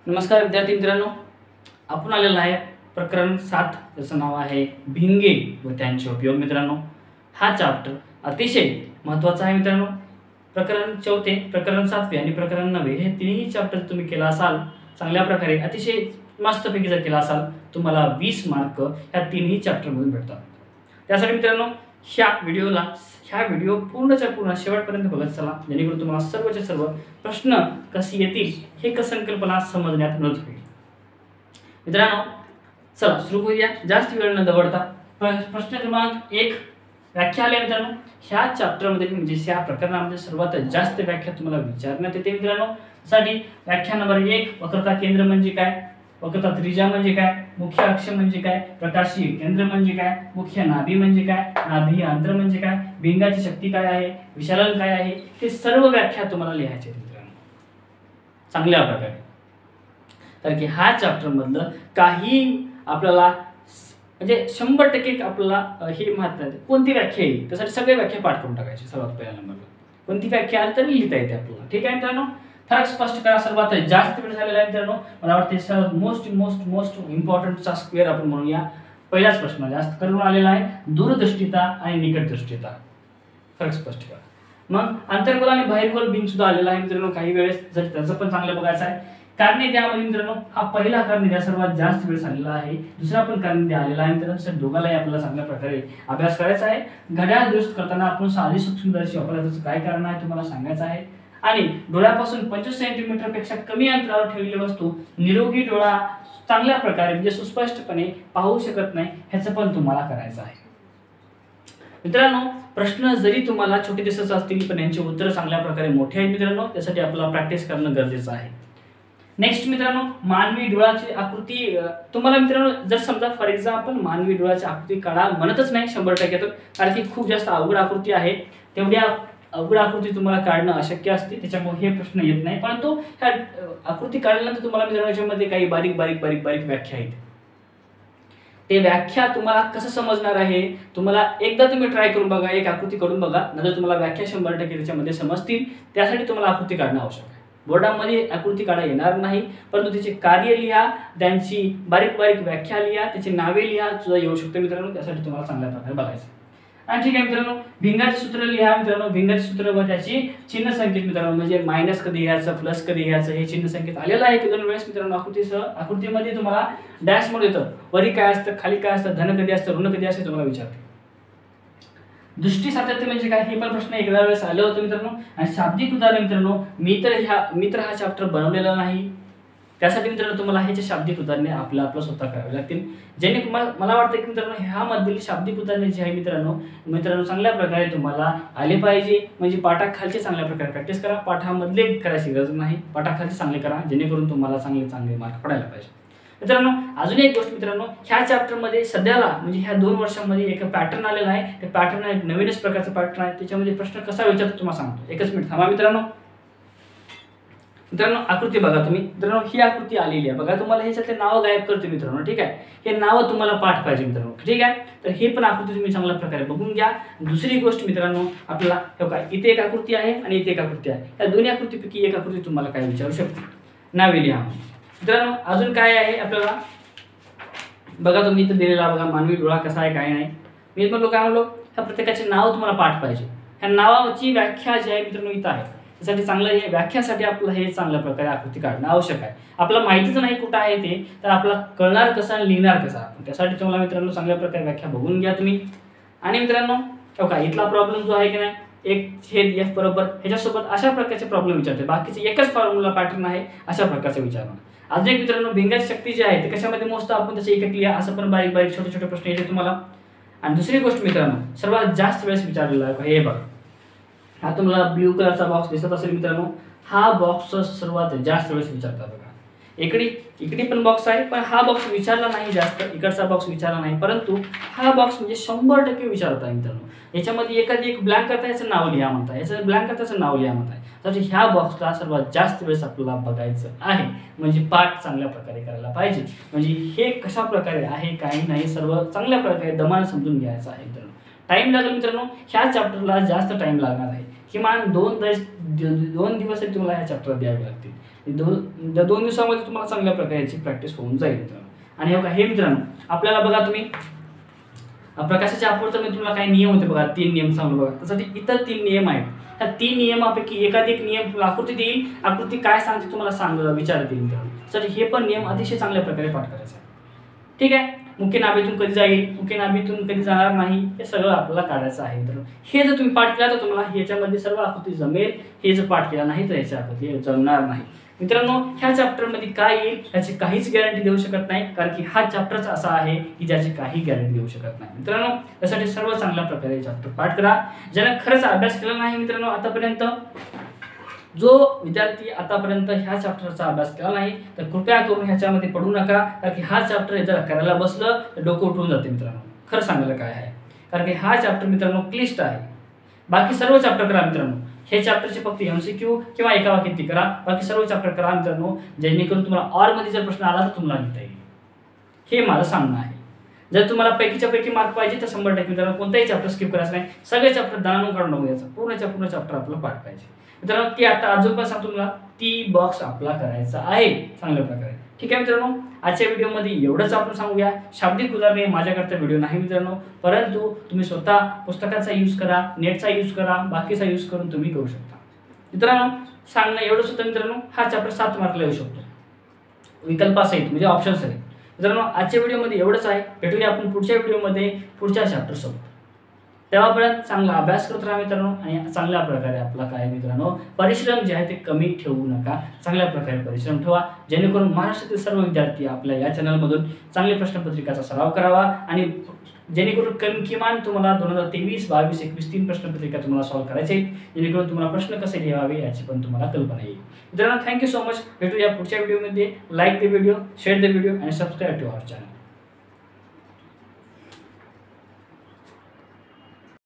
नमस्कार विद्यार्थी मित्रांनो, आपण आलेला आहे प्रकरण 7 ज्याचं नाव आहे भिंगे व त्यांचे उपयोग। मित्रांनो, हा चॅप्टर अतिशय महत्त्वाचा आहे। मित्रांनो, प्रकरण 4 प्रकरण 7 आणि प्रकरण 9 हे तिन्ही चॅप्टर तुम्ही केला असाल चांगल्या प्रकारे, अतिशय मस्तपैकी जर केला असाल, तुम्हाला 20 मार्क ह्या तिन्ही चॅप्टरमधून भेटतात। त्यासाठी मित्रांनो, ह्या व्हिडिओ पूर्णच्या पूर्ण शेवटपर्यंत बघत चला, जेणेकरून तुम्हाला सर्वचे सर्व प्रश्न कसे येतील हे संकल्पना समजण्यात मदत होईल। मित्रांनो, चला सुरू करूया जास्त वेळ न दवडता। प्रश्न क्रमांक 1 व्याख्या आली। मित्रांनो, ह्या चॅप्टरमध्ये म्हणजे ह्या प्रकरणामध्ये सर्वात जास्त व्याख्या तुम्हाला विचारण्यात येते। मित्रांनो, साठी व्याख्या नंबर 1, वक्रता केंद्र म्हणजे काय, वक्रता त्रिज्या म्हणजे काय, मुख्य अक्ष म्हणजे काय, प्रकाशीय केंद्र म्हणजे काय, मुख्य नाभी म्हणजे काय, नाभी अंतर म्हणजे काय, भिंगाची शक्ती काय आहे, विचलन काय आहे, हे सर्व व्याख्या तुम्हाला लिहायचे आहेत मित्रांनो चांगल्या प्रकारे। तर की हा चॅप्टर मधलं काही आपल्याला म्हणजे 100% आपल्याला हे माहित नाही कोणती व्याख्या येईल, त्यासाठी सगळे व्याख्या पाठ करून टाकायची। सर्वात पहिल्या नंबरला कोणती व्याख्या आली तरी लिहिता येते आपल्याला, ठीक आहे मित्रांनो। फरक स्पष्ट करा। सर्वात जास्त वेळ झालेला आहे मित्रांनो, मला वाटते सर्वात मोस्ट इम्पॉर्टंटचा स्क्वेअर आपण म्हणूया। पहिलाच प्रश्न जास्त करून आलेला आहे, दूरदृष्टिता आणि निकटदृष्टिता। फरक स्पष्ट करा। मग अंतर्गोल आणि बाह्यगोल बिंग सुद्धा आलेला आहे मित्रांनो, काही वेळेस जर त्याचं पण चांगलं बघायचं आहे। कारणे द्यामध्ये मित्रांनो, हा पहिला कारणे द्या सर्वात जास्त वेळ झालेला आहे, दुसरा पण कारणे द्या आलेला आहे मित्रांनो। दोघालाही आपल्याला चांगल्या प्रकारे अभ्यास करायचा आहे। घड्याळ दुरुस्त करताना आपण साधी सूक्ष्मदर्शी वापरायचं काय कारण आहे तुम्हाला सांगायचं आहे। आणि डोळ्यापासून 25 सेंटीमीटर पेक्षा कमी अंतरावर ठेवलेली वस्तू निरोगी डोळा चांगल्या प्रकारे म्हणजे सुस्पष्टपणे पाहू शकत नाही, ह्याचं पण तुम्हाला करायचं आहे। मित्रांनो, प्रश्न जरी तुम्हाला छोटे दिसत असतील पण यांचे उत्तर चांगल्या प्रकारे मोठे आहेत मित्रांनो, त्यासाठी आपल्याला प्रॅक्टिस करणं गरजेचं आहे। नेक्स्ट मित्रांनो, मानवी डोळ्याची आकृती तुम्हाला मित्रांनो जर समजा फॉर एक्झाम्पल मानवी डोळ्याची आकृती काढा म्हणतच नाही 100% तर, कारण की खूप जास्त अवघड आकृती आहे, तेवढ्या अवघड आकृती तुम्हाला काढणं अशक्य असते, त्याच्यामुळे हे प्रश्न येत नाही। परंतु ह्या आकृती काढल्यानंतर तुम्हाला मित्रांनो याच्यामध्ये काही बारीक व्याख्या आहेत, ते व्याख्या तुम्हाला कसं समजणार आहे तुम्हाला एकदा तुम्ही ट्राय करून बघा, एक आकृती काढून बघा, नंतर तुम्हाला व्याख्या 100% त्याच्यामध्ये समजतील। त्यासाठी तुम्हाला आकृती काढणं आवश्यक आहे। बोर्डामध्ये आकृती काढा येणार नाही, परंतु त्याचे कार्य लिहा, त्यांची बारीक व्याख्या लिहा, त्याची नावे लिहा सुद्धा येऊ शकते मित्रांनो, त्यासाठी तुम्हाला चांगल्या प्रकारे बघायचं। आणि ठीक आहे मित्रांनो, भिंगाचे सूत्र लिहा। मित्रांनो, भिंगाचे सूत्र व त्याची चिन्ह संकेत मित्रांनो, म्हणजे मायनस कधी घ्यायचं प्लस कधी घ्यायचं हे चिन्ह संकेत आलेलं आहे 2 वेळेस मित्रांनो आकृतीमध्ये तुम्हाला डॅश मध्ये येतं, वरी काय असतं खाली काय असतं, धन कधी असतं ऋण कधी असतं तुम्हाला विचारते। दृष्टी सातत्य म्हणजे काय हे पण प्रश्न एकदा वेळेस आलं होतं मित्रांनो। आणि शाब्दिक उदाहरण मित्रांनो, मित्र हा चॅप्टर बनवलेला नाही, त्यासाठी मित्रांनो तुम्हाला ह्याचे शाब्दिक उदाहरणे आपलं स्वतः करावे लागतील। जेणे मला वाटतं की मित्रांनो ह्यामधील शाब्दिक उदाहरणे जे आहे मित्रांनो चांगल्या प्रकारे तुम्हाला आले पाहिजे, म्हणजे पाठाखालचे चांगल्या प्रकारे प्रॅक्टिस करा, पाठामधले करायची गरज नाही, पाठाखालचे चांगले करा, जेणेकरून तुम्हाला चांगले मार्क पडायला पाहिजे। मित्रांनो, अजून एक गोष्ट मित्रांनो, ह्या चॅप्टरमध्ये सध्याला म्हणजे ह्या 2 वर्षांमध्ये एक पॅटर्न आलेला आहे, ते पॅटर्न एक नवीनच प्रकारचं पॅटर्न आहे, त्याच्यामध्ये प्रश्न कसा विचारतो तुम्हाला सांगतो, एकच मिनिट थांबा मित्रांनो। आकृती बघा तुम्ही मित्रांनो, ही आकृती आलेली आहे बघा, तुम्हाला ह्याच्यातले नाव गायब करते मित्रांनो, ठीक आहे, हे नाव तुम्हाला पाठ पाहिजे मित्रांनो, ठीक आहे। तर हे पण आकृती तुम्ही चांगल्या प्रकारे बघून घ्या। दुसरी गोष्ट मित्रांनो, आपल्याला हे काय इथे एक आकृती आहे आणि इथे एक आकृती आहे, या दोन्ही आकृतीपैकी एक आकृती तुम्हाला काय विचारू शकते, नावे लिहा मित्रांनो। अजून काय आहे आपल्याला बघा, तुम्ही इथे दिलेला बघा मानवी डोळा कसा आहे काय नाही, मी म्हणलो काय म्हणलो, ह्या प्रत्येकाचे नाव तुम्हाला पाठ पाहिजे, ह्या नावाची व्याख्या जी आहे मित्रांनो इथं आहे, त्यासाठी चांगलं हे व्याख्यासाठी आपल्याला हे चांगल्या प्रकारे आकृती काढणं आवश्यक आहे। आपल्याला माहितीच नाही कुठं आहे ते, तर आपल्याला कळणार कसं आणि लिहिणार कसं आपण, त्यासाठी तुम्हाला मित्रांनो चांगल्या प्रकारे व्याख्या बघून घ्या तुम्ही। आणि मित्रांनो बघा इथला प्रॉब्लेम जो आहे की नाही, 1/f बरोबर ह्याच्यासोबत अशा प्रकारचे प्रॉब्लेम विचारते, बाकीचे एकच फॉर्म्युला पॅटर्न आहे अशा प्रकारचे विचारणं। अजून एक मित्रांनो, भिंगाची शक्ती जी आहे ते कशामध्ये मोजतो आपण, त्याचे एकक लिहा, असं पण बारीक छोटे प्रश्न येते तुम्हाला। आणि दुसरी गोष्ट मित्रांनो, सर्वात जास्त वेळेस विचारलेला आहे हे बघा, हा तुम्हाला ब्ल्यू कलरचा बॉक्स दिसत असेल मित्रांनो, हा बॉक्स सर्वात जास्त वेळेस विचारतात बघा। इकडे पण बॉक्स आहे, पण हा बॉक्स विचारला नाही जास्त, इकडचा बॉक्स विचारला नाही, परंतु हा बॉक्स म्हणजे 100% विचारत आहे मित्रांनो। याच्यामध्ये एखादी एक ब्लँक करता याचं नाव लिहा म्हणता, याचं ब्लँक करताचं नाव लिहा म्हणताय, तर ह्या बॉक्सला सर्वात जास्त वेळेस आपल्याला बघायचं आहे, म्हणजे पाठ चांगल्या प्रकारे करायला पाहिजे, म्हणजे हे कशा प्रकारे आहे काही नाही सर्व चांगल्या प्रकारे दमाने समजून घ्यायचं आहे मित्रांनो। टाइम लागेल मित्रांनो, ह्या चॅप्टरला जास्त टाइम लागणार आहे, किमान 2 दिवस तुम्हाला ह्या चॅप्टर द्यावे लागतील। दोन दिवसामध्ये तुम्हाला चांगल्या प्रकारे याची प्रॅक्टिस होऊन जाईल मित्रांनो. आणि हे मित्रांनो आपल्याला बघा तुम्ही प्रकाशाच्या आकृतीमध्ये तुम्हाला काही नियम होते बघा, 3 नियम सांगू बघा. त्यासाठी इतर 3 नियम आहेत. त्या 3 नियमापैकी एखादी एक नियम तुला आकृती देईल, आकृती काय सांगते तुम्हाला विचारत येईल मित्रांनो. त्यासाठी हे पण नियम अतिशय चांगल्या प्रकारे पाठ करायचा आहे. ठीक आहे. मुख्य नाभीतून कधी जाईल, मुख्य नाभीतून कधी जाणार नाही, हे सगळं आपल्याला काढायचं आहे मित्रांनो. हे जर तुम्ही पाठ केला तर तुम्हाला ह्याच्यामध्ये सर्व आकृती जमेल. हे जर पाठ केला नाही तर याची आकृती जमणार नाही मित्रांनो. ह्या चॅप्टरमध्ये काय येईल याची काहीच गॅरंटी देऊ शकत नाही, कारण की हा चॅप्टरच असा आहे की ज्याची काही गॅरंटी देऊ शकत नाही मित्रांनो. त्यासाठी सर्व चांगल्या प्रकारे चॅप्टर पाठ करा. ज्याने खरंच अभ्यास केला नाही मित्रांनो आतापर्यंत, जो विद्यार्थी आतापर्यंत ह्या चॅप्टरचा अभ्यास केला नाही तर कृपया करून ह्याच्यामध्ये पडू नका, कारण की हा चॅप्टर जर करायला बसलं तर डोकं उठून जाते मित्रांनो. खरं सांगायला काय आहे, कारण की हा चॅप्टर मित्रांनो क्लिष्ट आहे. बाकी सर्व चॅप्टर करा मित्रांनो. हे चॅप्टरचे फक्त MCQ किंवा एका वाक्यात करा, बाकी सर्व चॅप्टर करा मित्रांनो, जेणेकरून तुम्हाला ऑर मध्ये जर प्रश्न आला तर तुम्हाला लिहिता येईल. हे माझं सांगणं आहे. जर तुम्हाला पैकीच्या पैकी मार्क पाहिजे तर 100% मित्रांनो कोणताही चॅप्टर स्किप करायचं नाही. सगळे चॅप्टर दानानं काढून द्यायचं. पूर्ण चॅप्टर आपलं पाठ पाहिजे मित्रांनो. ती आता अजून पण सांगतो तुम्हाला, ती बॉक्स आपला करायचा आहे चांगल्या प्रकारे. ठीक आहे मित्रांनो. आजच्या व्हिडिओमध्ये एवढंच आपण सांगूया. शाब्दिक उदाहरणे माझ्याकडचा व्हिडिओ नाही मित्रांनो, परंतु तुम्ही स्वतः पुस्तकाचा यूज करा, नेटचा यूज करा, बाकीचा यूज करून तुम्ही करू शकता मित्रांनो. सांगणं एवढं सुद्धा मित्रांनो, हा चॅप्टर 7 मार्कला येऊ शकतो विकल्पासहित, म्हणजे ऑप्शन सहित मित्रांनो. आजच्या व्हिडिओमध्ये एवढंच आहे. भेटूया आपण पुढच्या व्हिडिओमध्ये पुढच्या चॅप्टरसोबत. तेव्हापर्यंत चांगला अभ्यास करत राहा मित्रांनो, आणि चांगल्या प्रकारे आपला काय मित्रांनो परिश्रम जे आहे ते कमी ठेवू नका. चांगल्या प्रकारे परिश्रम ठेवा, जेणेकरून महाराष्ट्रातील सर्व विद्यार्थी आपल्या या चॅनलमधून चांगली प्रश्नपत्रिकाचा सराव करावा, आणि जेणेकरून किमान तुम्हाला 2023, 22, 21 3 प्रश्नपत्रिका तुम्हाला सॉल्व्ह करायचे आहेत, जेणेकरून तुम्हाला प्रश्न कसे लिहावे याची पण तुम्हाला कल्पना येईल मित्रांनो. Thank you so much. भेटूया पुढच्या व्हिडिओमध्ये. Like the video, share the video, आणि सबस्क्राईब टू आवर चॅनल.